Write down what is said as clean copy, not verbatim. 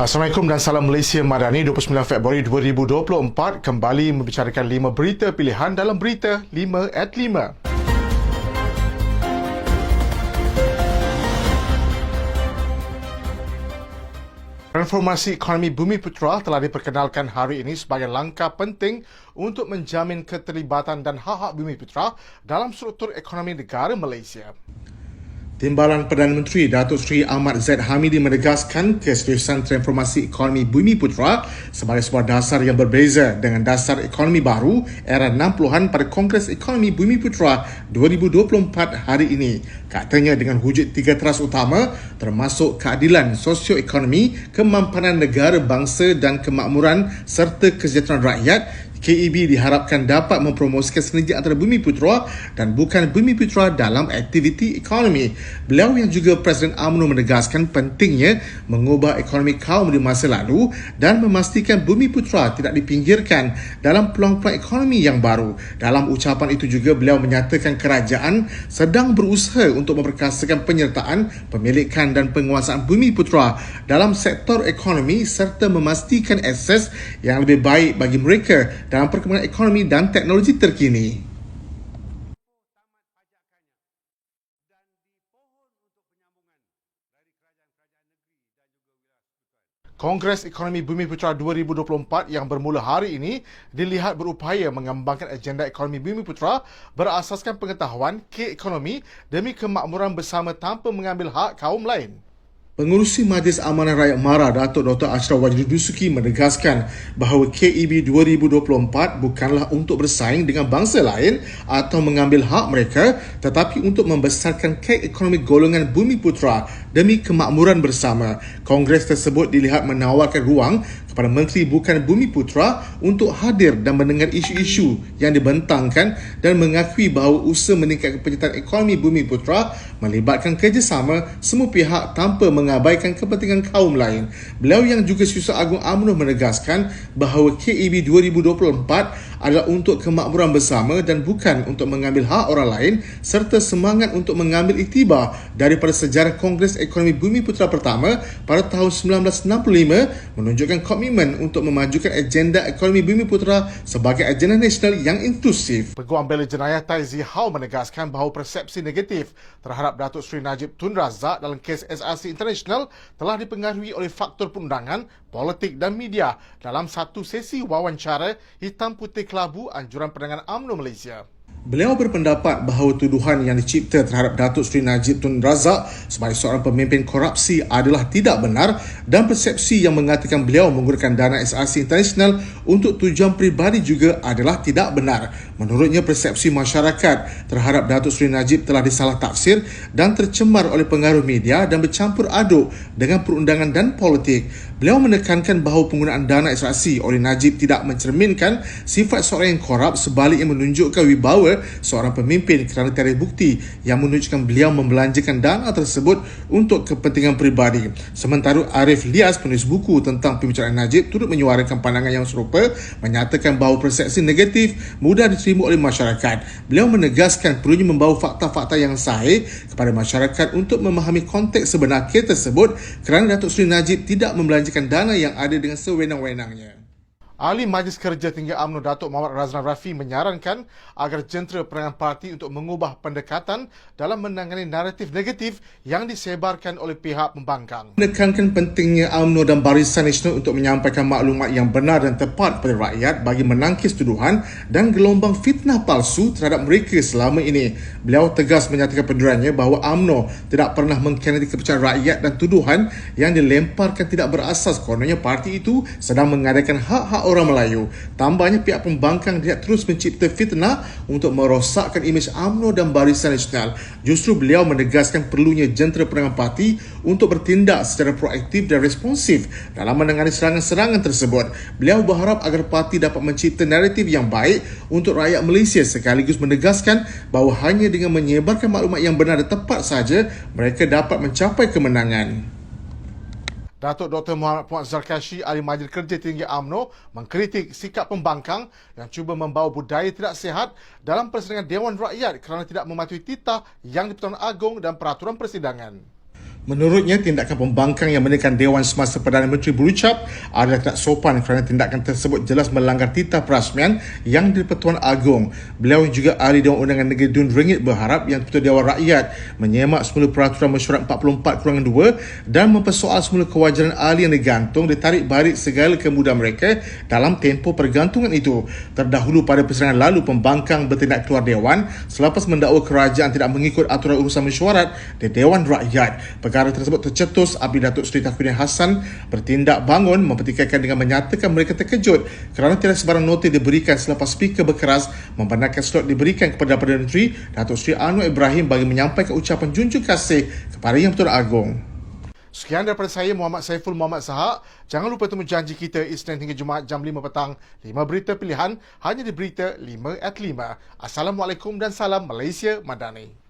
Assalamualaikum dan salam Malaysia Madani. 29 Februari 2024 kembali membicarakan 5 berita pilihan dalam berita 5 at 5. Transformasi ekonomi Bumiputera telah diperkenalkan hari ini sebagai langkah penting untuk menjamin keterlibatan dan hak-hak Bumiputera dalam struktur ekonomi negara Malaysia. Timbalan Perdana Menteri Datuk Seri Ahmad Zaid Hamidi menegaskan keseriusan transformasi ekonomi Bumiputera sebagai sebuah dasar yang berbeza dengan dasar ekonomi baru era 60-an pada Kongres Ekonomi Bumiputera 2024 hari ini. Katanya dengan wujud 3 teras utama termasuk keadilan sosioekonomi, kemampanan negara bangsa dan kemakmuran serta kesejahteraan rakyat, KEB diharapkan dapat mempromosikan sinergi antara Bumiputera dan bukan Bumiputera dalam aktiviti ekonomi. Beliau yang juga Presiden UMNO menegaskan pentingnya mengubah ekonomi kaum di masa lalu dan memastikan Bumiputera tidak dipinggirkan dalam peluang-peluang ekonomi yang baru. Dalam ucapan itu juga beliau menyatakan kerajaan sedang berusaha untuk memperkasakan penyertaan, pemilikan dan penguasaan Bumiputera dalam sektor ekonomi serta memastikan akses yang lebih baik bagi mereka dalam perkembangan ekonomi dan teknologi terkini. Kongres Ekonomi Bumiputera 2024 yang bermula hari ini dilihat berupaya mengembangkan agenda ekonomi Bumiputera berasaskan pengetahuan ke-ekonomi demi kemakmuran bersama tanpa mengambil hak kaum lain. Pengurusi Majlis Amanah Rakyat MARA Datuk Dr. Ashraf Wajdi Dusuki menegaskan bahawa KEB 2024 bukanlah untuk bersaing dengan bangsa lain atau mengambil hak mereka, tetapi untuk membesarkan kek ekonomi golongan Bumiputera demi kemakmuran bersama. Kongres tersebut dilihat menawarkan ruang kepada Menteri Bukan Bumiputera untuk hadir dan mendengar isu-isu yang dibentangkan dan mengakui bahawa usaha meningkatkan penyertaan ekonomi Bumiputera melibatkan kerjasama semua pihak tanpa mengabaikan kepentingan kaum lain. Beliau yang juga Setiausaha Agung UMNO menegaskan bahawa KEB 2024 adalah untuk kemakmuran bersama dan bukan untuk mengambil hak orang lain serta semangat untuk mengambil iktibar daripada sejarah Kongres Ekonomi Bumiputera pertama pada tahun 1965 menunjukkan komitmen untuk memajukan agenda ekonomi Bumiputera sebagai agenda nasional yang inklusif. Peguam Bela Jenayah Tai Zihau menegaskan bahawa persepsi negatif terhadap Datuk Seri Najib Tun Razak dalam kes SRC International telah dipengaruhi oleh faktor perundangan, politik dan media dalam satu sesi wawancara hitam putih kelabu anjuran perdagangan UMNO Malaysia. Beliau berpendapat bahawa tuduhan yang dicipta terhadap Datuk Seri Najib Tun Razak sebagai seorang pemimpin korupsi adalah tidak benar dan persepsi yang mengatakan beliau menggunakan dana SRC International untuk tujuan peribadi juga adalah tidak benar. Menurutnya, persepsi masyarakat terhadap Datuk Seri Najib telah disalah tafsir dan tercemar oleh pengaruh media dan bercampur aduk dengan perundangan dan politik. Beliau menekankan bahawa penggunaan dana SRC oleh Najib tidak mencerminkan sifat seorang yang korup, sebaliknya menunjukkan wibawa seorang pemimpin kerana tiada bukti yang menunjukkan beliau membelanjakan dana tersebut untuk kepentingan peribadi. Sementara Arif Lias, penulis buku tentang pembicaraan Najib, turut menyuarakan pandangan yang serupa, menyatakan bahawa persepsi negatif mudah diterima oleh masyarakat. Beliau menegaskan perlunya membawa fakta-fakta yang sahih kepada masyarakat untuk memahami konteks sebenar kes tersebut kerana Datuk Seri Najib tidak membelanjakan dana yang ada dengan sewenang-wenangnya. Ahli Majlis Kerja Tinggi UMNO Datuk Muhammad Razlan Rafi menyarankan agar jentera perangan parti untuk mengubah pendekatan dalam menangani naratif negatif yang disebarkan oleh pihak pembangkang. Menekankan pentingnya UMNO dan Barisan Nasional untuk menyampaikan maklumat yang benar dan tepat kepada rakyat bagi menangkis tuduhan dan gelombang fitnah palsu terhadap mereka selama ini. Beliau tegas menyatakan pendurannya bahawa UMNO tidak pernah mengkhianati kepercayaan rakyat dan tuduhan yang dilemparkan tidak berasas, kononnya parti itu sedang mengadakan hak-hak orang Melayu. Tambahnya, pihak pembangkang tidak terus mencipta fitnah untuk merosakkan imej UMNO dan Barisan Nasional. Justru beliau menegaskan perlunya jentera perangan parti untuk bertindak secara proaktif dan responsif dalam menangani serangan-serangan tersebut. Beliau berharap agar parti dapat mencipta naratif yang baik untuk rakyat Malaysia sekaligus menegaskan bahawa hanya dengan menyebarkan maklumat yang benar dan tepat saja mereka dapat mencapai kemenangan. Datuk Dr. Muhammad Puan Zarkashi, Ahli Majlis Kerja Tinggi UMNO, mengkritik sikap pembangkang yang cuba membawa budaya tidak sihat dalam persidangan Dewan Rakyat kerana tidak mematuhi titah yang di-Pertuan Agong dan peraturan persidangan. Menurutnya, tindakan pembangkang yang menekan Dewan semasa Perdana Menteri berucap adalah tidak sopan kerana tindakan tersebut jelas melanggar titah perasmian yang di-Pertuan Agong. Beliau yang juga ahli Dewan Undangan Negeri Dun Rengit berharap Yang Ketua Dewan Rakyat menyemak semula Peraturan Mesyuarat 44/2 dan mempersoal semula kewajaran ahli yang digantung ditarik balik segala kemudahan mereka dalam tempoh pergantungan itu. Terdahulu pada persidangan lalu, pembangkang bertindak keluar Dewan selepas mendakwa kerajaan tidak mengikut aturan urusan mesyuarat di Dewan Rakyat. Perkara tersebut tercetus apabila Datuk Seri Taufiq Hassan bertindak bangun mempertikaikan dengan menyatakan mereka terkejut kerana tidak sebarang notis diberikan selepas speaker berkeras membenarkan slot diberikan kepada Perdana Menteri Datuk Seri Anwar Ibrahim bagi menyampaikan ucapan junjung kasih kepada Yang Pertuan Agong. Sekian daripada saya, Muhammad Saiful Muhammad Sahak. Jangan lupa temu janji kita Isnin hingga Jumaat jam 5 petang. 5 berita pilihan hanya di Berita 5 at 5. Assalamualaikum dan salam Malaysia Madani.